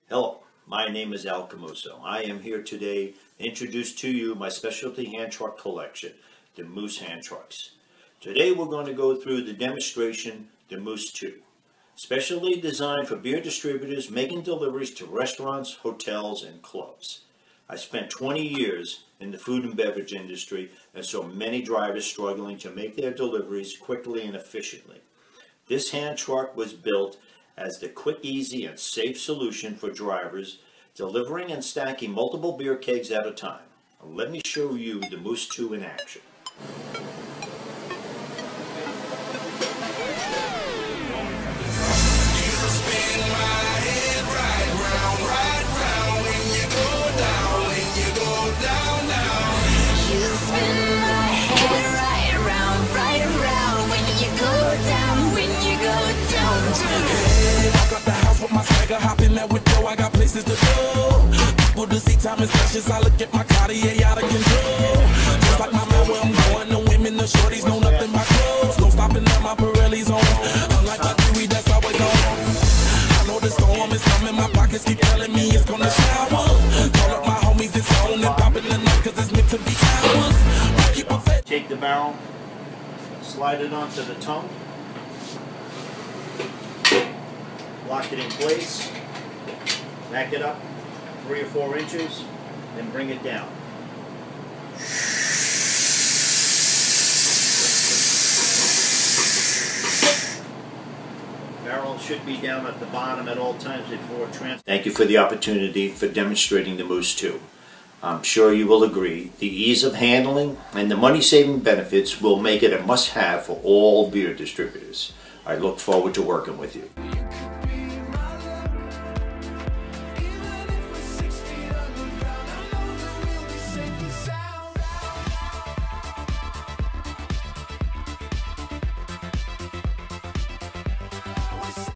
Hello, my name is Al Camuso. I am here today to introduce to you my specialty hand truck collection, the Moose hand trucks. Today we're going to go through the demonstration, the Moose 2. Specially designed for beer distributors making deliveries to restaurants, hotels, and clubs. I spent 20 years in the food and beverage industry and saw many drivers struggling to make their deliveries quickly and efficiently. This hand truck was built as the quick, easy, and safe solution for drivers delivering and stacking multiple beer kegs at a time. Let me show you the Moose 2 in action. Hop in that window, I got places to go. People to see, time is precious. I look at my Cartier out of control. Just like my man, where I'm going, the women, the shorties know nothing but clothes. No stopping at my Pirelli's on. Unlike my Dewey, that's always on. I know the storm is coming, my pockets keep telling me it's gonna shower. Call up my homies, it's on and pop in the night, cause it's meant to be ours. Take the barrel, slide it onto the tongue. Lock it in place, back it up 3 or 4 inches, then bring it down. Barrel should be down at the bottom at all times before transfer. Thank you for the opportunity for demonstrating the Moose 2. I'm sure you will agree the ease of handling and the money-saving benefits will make it a must-have for all beer distributors. I look forward to working with you.